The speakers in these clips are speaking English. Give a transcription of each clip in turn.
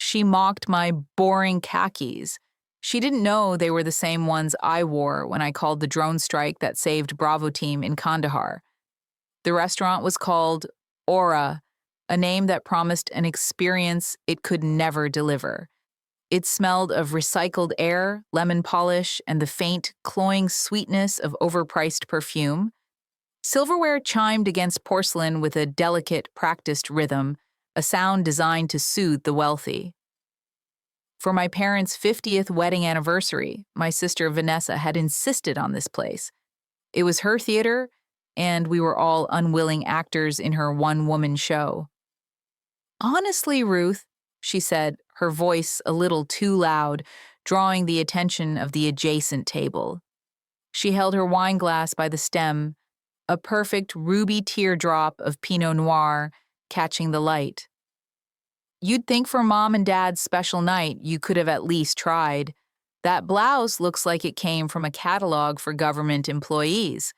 She mocked my boring khakis. She didn't know they were the same ones I wore when I called the drone strike that saved Bravo Team in Kandahar. The restaurant was called Aura, a name that promised an experience it could never deliver. It smelled of recycled air, lemon polish, and the faint, cloying sweetness of overpriced perfume. Silverware chimed against porcelain with a delicate, practiced rhythm, a sound designed to soothe the wealthy. For my parents' 50th wedding anniversary, my sister Vanessa had insisted on this place. It was her theater, and we were all unwilling actors in her one-woman show. Honestly, Ruth, she said, her voice a little too loud, drawing the attention of the adjacent table. She held her wine glass by the stem, a perfect ruby teardrop of Pinot Noir catching the light. You'd think for Mom and Dad's special night you could have at least tried. That blouse looks like it came from a catalog for government employees.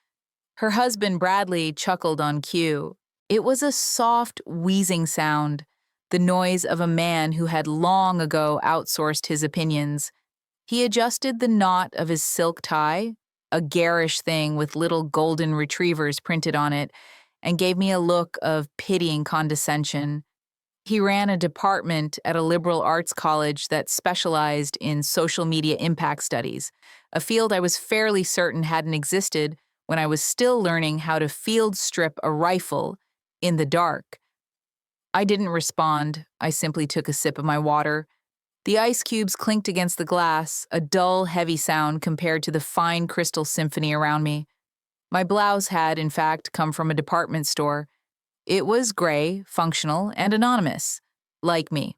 Her husband Bradley chuckled on cue. It was a soft, wheezing sound, the noise of a man who had long ago outsourced his opinions. He adjusted the knot of his silk tie, a garish thing with little golden retrievers printed on it, and gave me a look of pitying condescension. He ran a department at a liberal arts college that specialized in social media impact studies, a field I was fairly certain hadn't existed when I was still learning how to field strip a rifle in the dark. I didn't respond. I simply took a sip of my water. The ice cubes clinked against the glass, a dull, heavy sound compared to the fine crystal symphony around me. My blouse had, in fact, come from a department store. It was gray, functional, and anonymous, like me.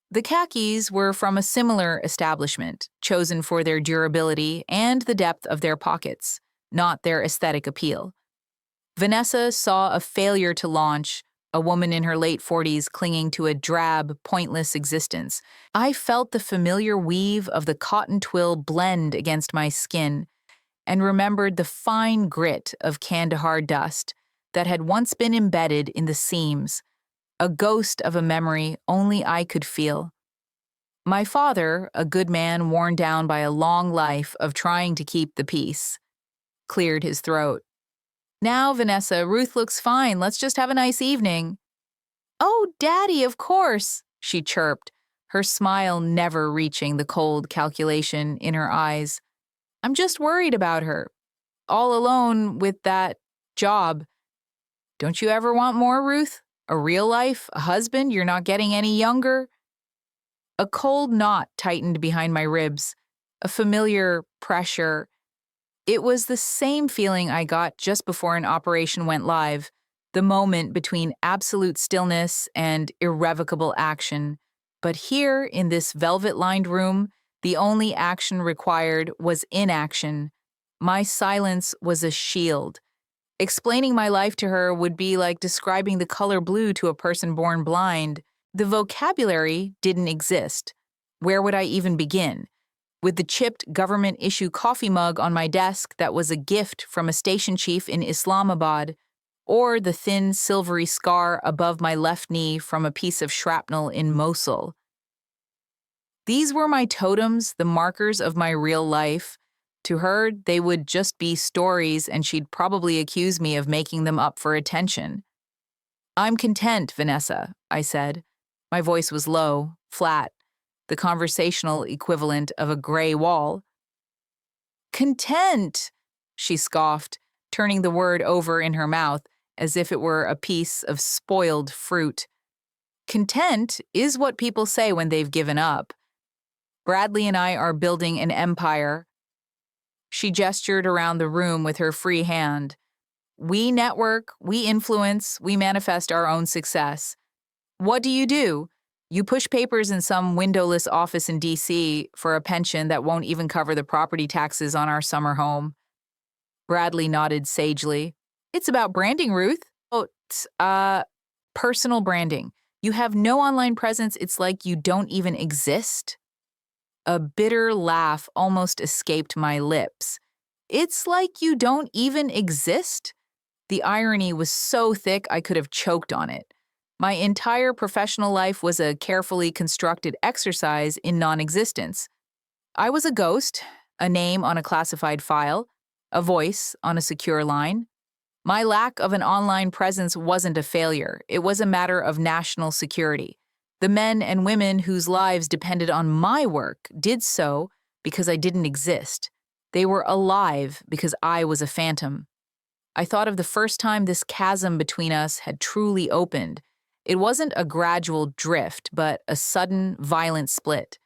The khakis were from a similar establishment, chosen for their durability and the depth of their pockets, not their aesthetic appeal. Vanessa saw a failure to launch, a woman in her late 40s clinging to a drab, pointless existence. I felt the familiar weave of the cotton twill blend against my skin and remembered the fine grit of Kandahar dust that had once been embedded in the seams, a ghost of a memory only I could feel. My father, a good man worn down by a long life of trying to keep the peace, cleared his throat. Now, Vanessa, Ruth looks fine. Let's just have a nice evening. Oh, Daddy, of course, she chirped, her smile never reaching the cold calculation in her eyes. I'm just worried about her. All alone with that job. Don't you ever want more, Ruth? A real life, a husband, you're not getting any younger? A cold knot tightened behind my ribs, a familiar pressure. It was the same feeling I got just before an operation went live, the moment between absolute stillness and irrevocable action. But here, in this velvet-lined room, the only action required was inaction. My silence was a shield. Explaining my life to her would be like describing the color blue to a person born blind. The vocabulary didn't exist. Where would I even begin? With the chipped government-issue coffee mug on my desk that was a gift from a station chief in Islamabad, or the thin, silvery scar above my left knee from a piece of shrapnel in Mosul. These were my totems, the markers of my real life. To her, they would just be stories, and she'd probably accuse me of making them up for attention. I'm content, Vanessa, I said. My voice was low, flat, the conversational equivalent of a gray wall. Content, she scoffed, turning the word over in her mouth as if it were a piece of spoiled fruit. Content is what people say when they've given up. Bradley and I are building an empire. She gestured around the room with her free hand. We network, we influence, we manifest our own success. What do? You push papers in some windowless office in D.C. for a pension that won't even cover the property taxes on our summer home. Bradley nodded sagely. It's about branding, Ruth. Personal branding. You have no online presence. It's like you don't even exist. A bitter laugh almost escaped my lips. It's like you don't even exist? The irony was so thick I could have choked on it. My entire professional life was a carefully constructed exercise in non-existence. I was a ghost, a name on a classified file, a voice on a secure line. My lack of an online presence wasn't a failure, it was a matter of national security. The men and women whose lives depended on my work did so because I didn't exist. They were alive because I was a phantom. I thought of the first time this chasm between us had truly opened. It wasn't a gradual drift, but a sudden, violent split.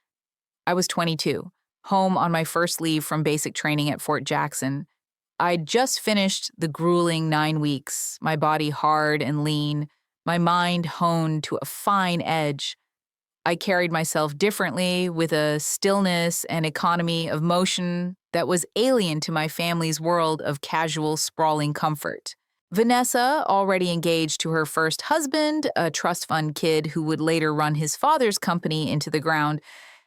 I was 22, home on my first leave from basic training at Fort Jackson. I'd just finished the grueling 9 weeks, my body hard and lean, my mind honed to a fine edge. I carried myself differently, with a stillness and economy of motion that was alien to my family's world of casual, sprawling comfort. Vanessa, already engaged to her first husband, a trust fund kid who would later run his father's company into the ground,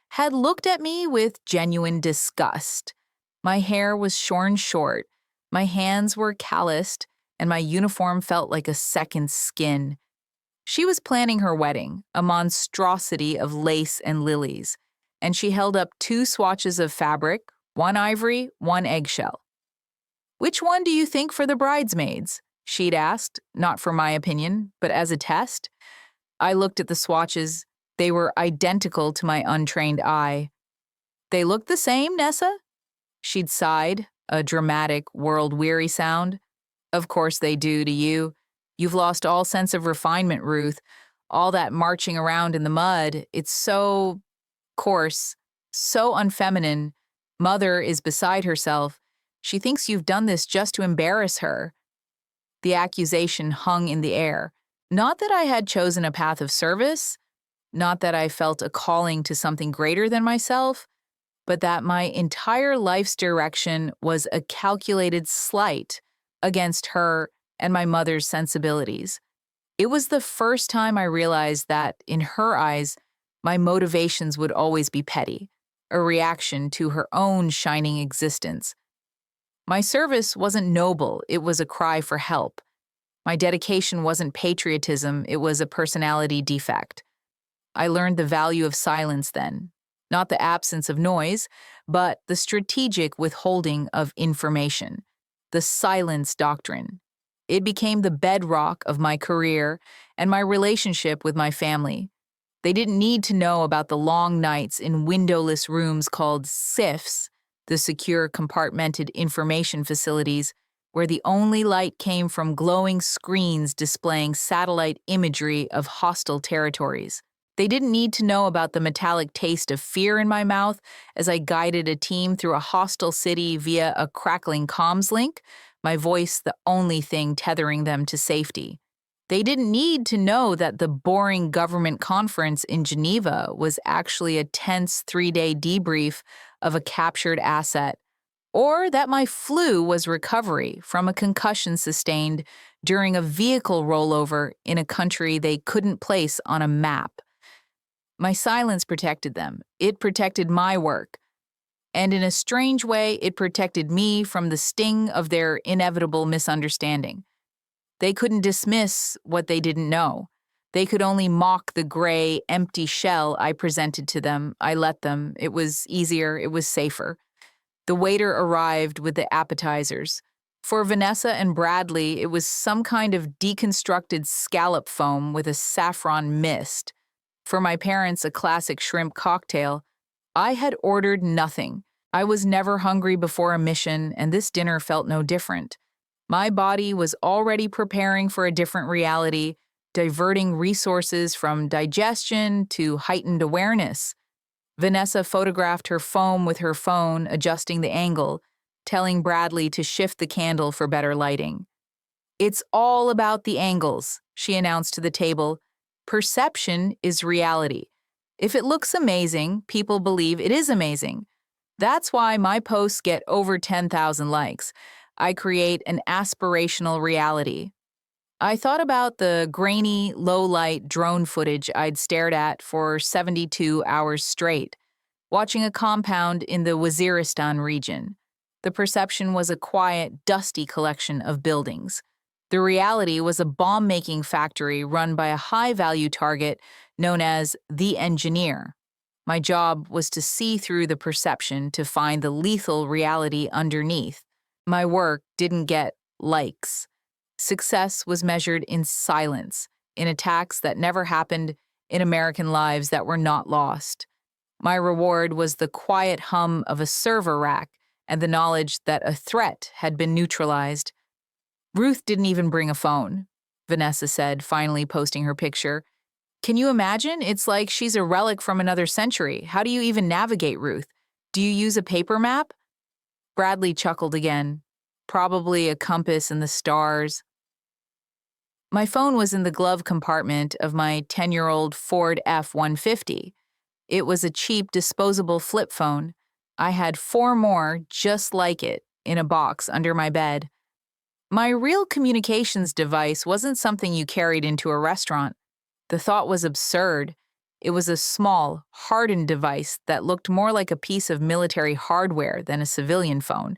had looked at me with genuine disgust. My hair was shorn short, my hands were calloused, and my uniform felt like a second skin. She was planning her wedding, a monstrosity of lace and lilies, and she held up 2 swatches of fabric, one ivory, one eggshell. "Which one do you think for the bridesmaids?" she'd asked, not for my opinion, but as a test. I looked at the swatches. They were identical to my untrained eye. "They look the same, Nessa?" She'd sighed, a dramatic, world-weary sound. "Of course they do to you. You've lost all sense of refinement, Ruth. All that marching around in the mud, it's so coarse, so unfeminine. Mother is beside herself. She thinks you've done this just to embarrass her." The accusation hung in the air. Not that I had chosen a path of service, not that I felt a calling to something greater than myself, but that my entire life's direction was a calculated slight against her and my mother's sensibilities. It was the first time I realized that, in her eyes, my motivations would always be petty, a reaction to her own shining existence. My service wasn't noble, it was a cry for help. My dedication wasn't patriotism, it was a personality defect. I learned the value of silence then, not the absence of noise, but the strategic withholding of information, the silence doctrine. It became the bedrock of my career and my relationship with my family. They didn't need to know about the long nights in windowless rooms called SIFs, the secure compartmented information facilities, where the only light came from glowing screens displaying satellite imagery of hostile territories. They didn't need to know about the metallic taste of fear in my mouth as I guided a team through a hostile city via a crackling comms link, my voice the only thing tethering them to safety. They didn't need to know that the boring government conference in Geneva was actually a tense 3-day debrief of a captured asset, or that my flu was recovery from a concussion sustained during a vehicle rollover in a country they couldn't place on a map. My silence protected them. It protected my work. And in a strange way, it protected me from the sting of their inevitable misunderstanding. They couldn't dismiss what they didn't know. They could only mock the gray, empty shell I presented to them. I let them. It was easier. It was safer. The waiter arrived with the appetizers. For Vanessa and Bradley, it was some kind of deconstructed scallop foam with a saffron mist. For my parents, a classic shrimp cocktail. I had ordered nothing. I was never hungry before a mission, and this dinner felt no different. My body was already preparing for a different reality, diverting resources from digestion to heightened awareness. Vanessa photographed her foam with her phone, adjusting the angle, telling Bradley to shift the candle for better lighting. "It's all about the angles," she announced to the table. "Perception is reality. If it looks amazing, people believe it is amazing. That's why my posts get over 10,000 likes. I create an aspirational reality." I thought about the grainy, low-light drone footage I'd stared at for 72 hours straight, watching a compound in the Waziristan region. The perception was a quiet, dusty collection of buildings. The reality was a bomb-making factory run by a high-value target known as the engineer. My job was to see through the perception to find the lethal reality underneath. My work didn't get likes. Success was measured in silence, in attacks that never happened, in American lives that were not lost. My reward was the quiet hum of a server rack and the knowledge that a threat had been neutralized. Ruth didn't even bring a phone, Vanessa said, finally posting her picture. Can you imagine? It's like she's a relic from another century. How do you even navigate, Ruth? Do you use a paper map? Bradley chuckled again. Probably a compass and the stars. My phone was in the glove compartment of my 10-year-old Ford F-150. It was a cheap, disposable flip phone. I had 4 more just like it in a box under my bed. My real communications device wasn't something you carried into a restaurant. The thought was absurd. It was a small, hardened device that looked more like a piece of military hardware than a civilian phone,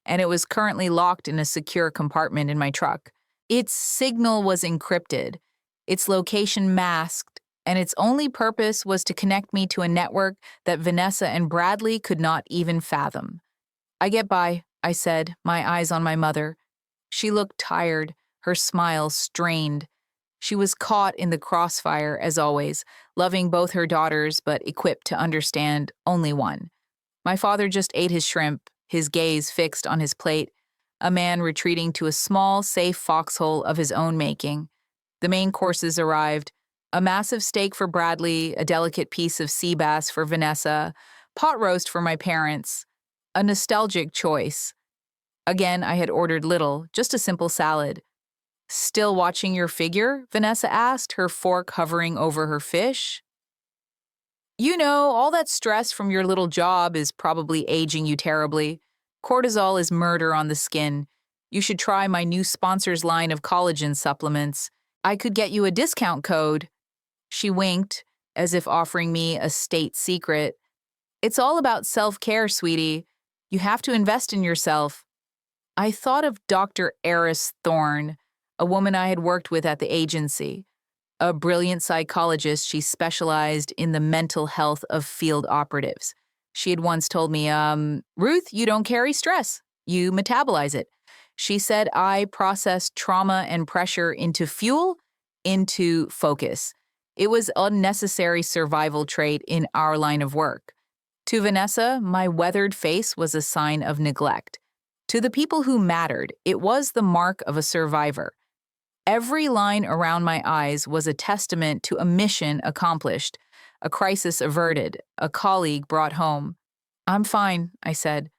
and it was currently locked in a secure compartment in my truck. Its signal was encrypted, its location masked, and its only purpose was to connect me to a network that Vanessa and Bradley could not even fathom. I get by, I said, my eyes on my mother. She looked tired, her smile strained. She was caught in the crossfire, as always, loving both her daughters but equipped to understand only one. My father just ate his shrimp, his gaze fixed on his plate, a man retreating to a small, safe foxhole of his own making. The main courses arrived, a massive steak for Bradley, a delicate piece of sea bass for Vanessa, pot roast for my parents, a nostalgic choice. Again, I had ordered little, just a simple salad. Still watching your figure? Vanessa asked, her fork hovering over her fish. You know, all that stress from your little job is probably aging you terribly. Cortisol is murder on the skin. You should try my new sponsor's line of collagen supplements. I could get you a discount code. She winked, as if offering me a state secret. It's all about self-care, sweetie. You have to invest in yourself. I thought of Dr. Eris Thorne, a woman I had worked with at the agency. A brilliant psychologist, she specialized in the mental health of field operatives. She had once told me, Ruth, you don't carry stress. You metabolize it. She said I processed trauma and pressure into fuel, into focus. It was a necessary survival trait in our line of work. To Vanessa, my weathered face was a sign of neglect. To the people who mattered, it was the mark of a survivor. Every line around my eyes was a testament to a mission accomplished, a crisis averted, a colleague brought home. I'm fine, I said.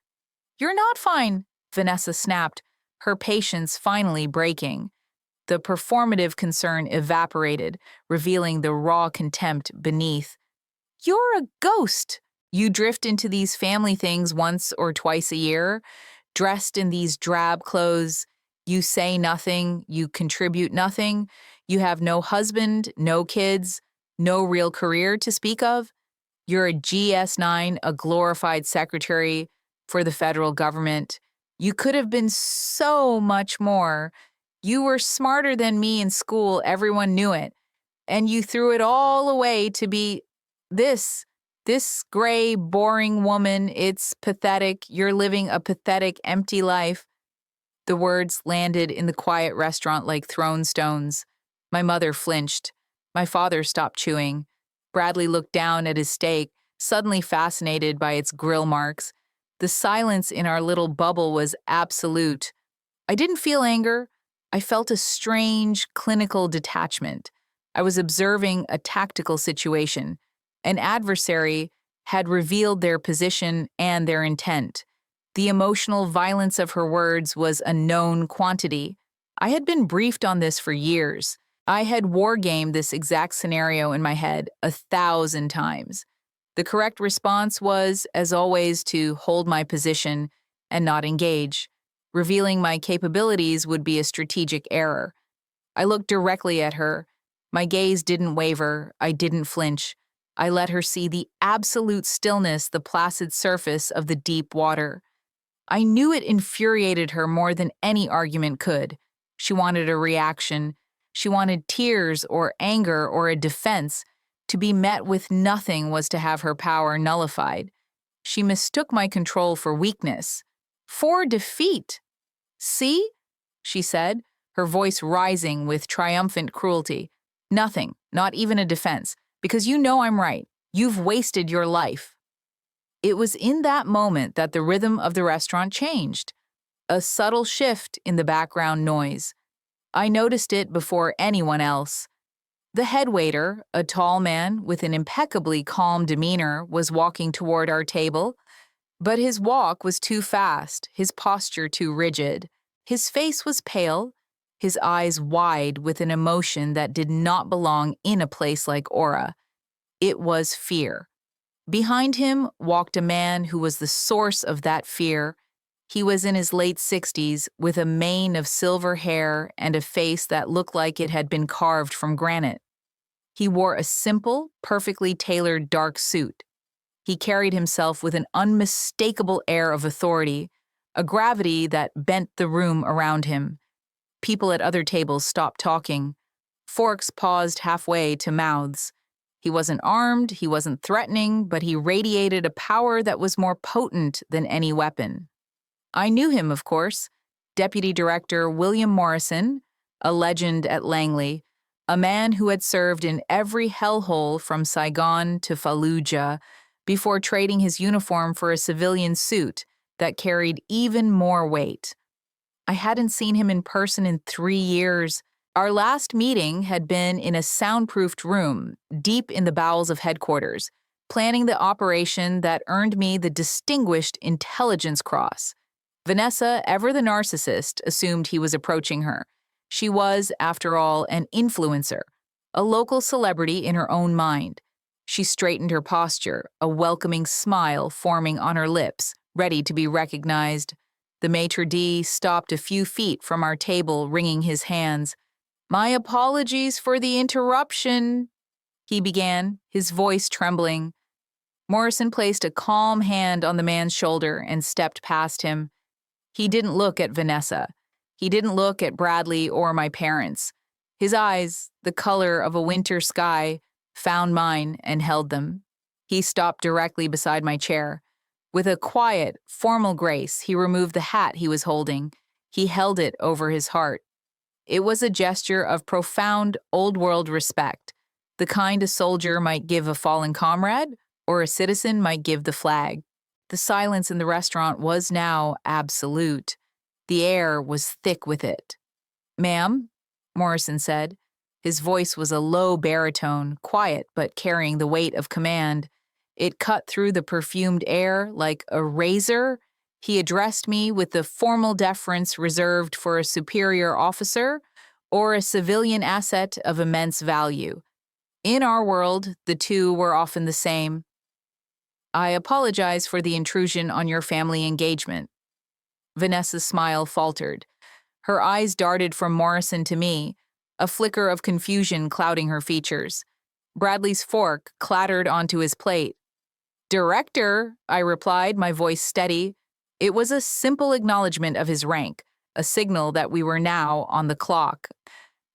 You're not fine, Vanessa snapped, her patience finally breaking. The performative concern evaporated, revealing the raw contempt beneath. You're a ghost. You drift into these family things once or twice a year, dressed in these drab clothes. You say nothing, you contribute nothing, you have no husband, no kids, no real career to speak of. You're a GS9, a glorified secretary for the federal government. You could have been so much more. You were smarter than me in school, everyone knew it. And you threw it all away to be this gray, boring woman. It's pathetic. You're living a pathetic, empty life. The words landed in the quiet restaurant like thrown stones. My mother flinched. My father stopped chewing. Bradley looked down at his steak, suddenly fascinated by its grill marks. The silence in our little bubble was absolute. I didn't feel anger. I felt a strange, clinical detachment. I was observing a tactical situation. An adversary had revealed their position and their intent. The emotional violence of her words was a known quantity. I had been briefed on this for years. I had wargamed this exact scenario in my head 1,000 times. The correct response was, as always, to hold my position and not engage. Revealing my capabilities would be a strategic error. I looked directly at her. My gaze didn't waver. I didn't flinch. I let her see the absolute stillness, the placid surface of the deep water. I knew it infuriated her more than any argument could. She wanted a reaction. She wanted tears or anger or a defense. To be met with nothing was to have her power nullified. She mistook my control for weakness, for defeat. See? She said, her voice rising with triumphant cruelty. Nothing, not even a defense, because you know I'm right. You've wasted your life. It was in that moment that the rhythm of the restaurant changed. A subtle shift in the background noise. I noticed it before anyone else. The head waiter, a tall man with an impeccably calm demeanor, was walking toward our table, but his walk was too fast, his posture too rigid. His face was pale, his eyes wide with an emotion that did not belong in a place like Aura. It was fear. Behind him walked a man who was the source of that fear. He was in his late 60s with a mane of silver hair and a face that looked like it had been carved from granite. He wore a simple, perfectly tailored dark suit. He carried himself with an unmistakable air of authority, a gravity that bent the room around him. People at other tables stopped talking. Forks paused halfway to mouths. He wasn't armed, he wasn't threatening, but he radiated a power that was more potent than any weapon. I knew him, of course, Deputy Director William Morrison, a legend at Langley, a man who had served in every hellhole from Saigon to Fallujah before trading his uniform for a civilian suit that carried even more weight. I hadn't seen him in person in 3 years. Our last meeting had been in a soundproofed room, deep in the bowels of headquarters, planning the operation that earned me the Distinguished Intelligence Cross. Vanessa, ever the narcissist, assumed he was approaching her. She was, after all, an influencer, a local celebrity in her own mind. She straightened her posture, a welcoming smile forming on her lips, ready to be recognized. The maitre d' stopped a few feet from our table, wringing his hands. "My apologies for the interruption," he began, his voice trembling. Morrison placed a calm hand on the man's shoulder and stepped past him. He didn't look at Vanessa. He didn't look at Bradley or my parents. His eyes, the color of a winter sky, found mine and held them. He stopped directly beside my chair. With a quiet, formal grace, he removed the hat he was holding. He held it over his heart. It was a gesture of profound, old-world respect, the kind a soldier might give a fallen comrade or a citizen might give the flag. The silence in the restaurant was now absolute. The air was thick with it. "Ma'am," Morrison said. His voice was a low baritone, quiet but carrying the weight of command. It cut through the perfumed air like a razor. He addressed me with the formal deference reserved for a superior officer or a civilian asset of immense value. In our world, the two were often the same. "I apologize for the intrusion on your family engagement." Vanessa's smile faltered. Her eyes darted from Morrison to me, a flicker of confusion clouding her features. Bradley's fork clattered onto his plate. "Director," I replied, my voice steady. It was a simple acknowledgement of his rank, a signal that we were now on the clock.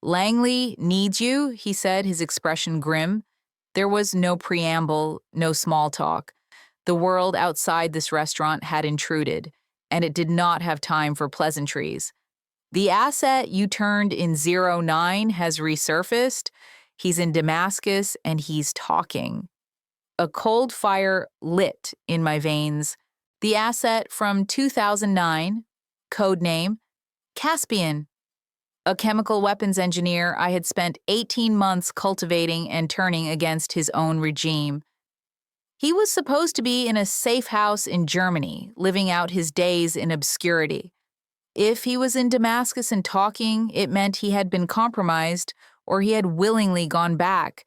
"Langley needs you," he said, his expression grim. There was no preamble, no small talk. The world outside this restaurant had intruded, and it did not have time for pleasantries. "The asset you turned in 09 has resurfaced. He's in Damascus, and he's talking." A cold fire lit in my veins. The asset from 2009, codename Caspian. A chemical weapons engineer I had spent 18 months cultivating and turning against his own regime. He was supposed to be in a safe house in Germany, living out his days in obscurity. If he was in Damascus and talking, it meant he had been compromised or he had willingly gone back.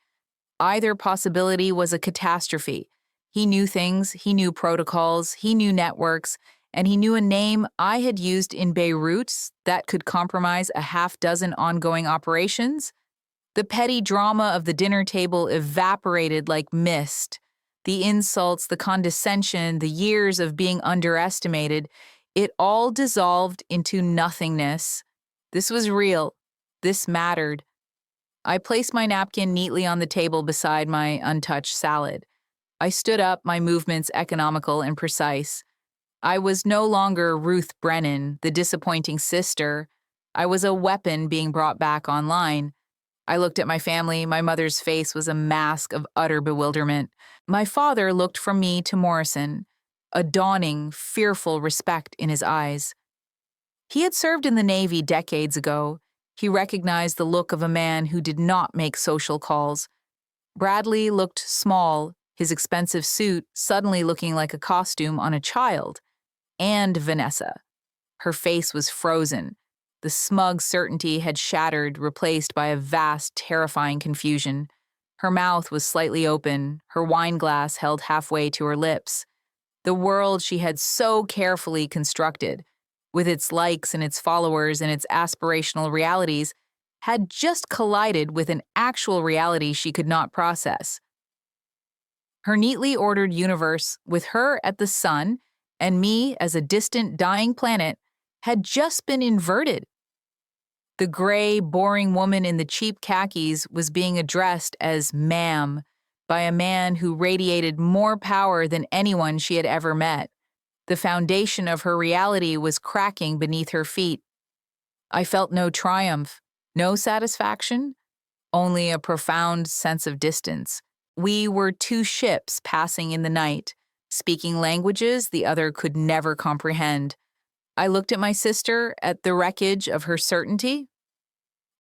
Either possibility was a catastrophe. He knew things, he knew protocols, he knew networks, and he knew a name I had used in Beirut that could compromise a half-dozen ongoing operations. The petty drama of the dinner table evaporated like mist. The insults, the condescension, the years of being underestimated, it all dissolved into nothingness. This was real. This mattered. I placed my napkin neatly on the table beside my untouched salad. I stood up, my movements economical and precise. I was no longer Ruth Brennan, the disappointing sister. I was a weapon being brought back online. I looked at my family. My mother's face was a mask of utter bewilderment. My father looked from me to Morrison, a dawning, fearful respect in his eyes. He had served in the Navy decades ago. He recognized the look of a man who did not make social calls. Bradley looked small, his expensive suit suddenly looking like a costume on a child. And Vanessa. Her face was frozen. The smug certainty had shattered, replaced by a vast, terrifying confusion. Her mouth was slightly open, her wine glass held halfway to her lips. The world she had so carefully constructed, with its likes and its followers and its aspirational realities, had just collided with an actual reality she could not process. Her neatly ordered universe, with her at the sun and me as a distant, dying planet, had just been inverted. The gray, boring woman in the cheap khakis was being addressed as ma'am by a man who radiated more power than anyone she had ever met. The foundation of her reality was cracking beneath her feet. I felt no triumph, no satisfaction, only a profound sense of distance. We were two ships passing in the night, speaking languages the other could never comprehend. I looked at my sister, at the wreckage of her certainty.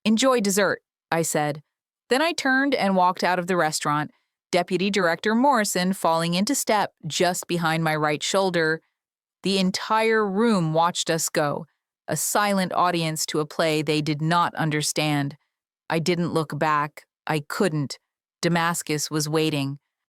"Enjoy dessert," I said. Then I turned and walked out of the restaurant, Deputy Director Morrison falling into step just behind my right shoulder. The entire room watched us go, a silent audience to a play they did not understand. I didn't look back. I couldn't. Damascus was waiting.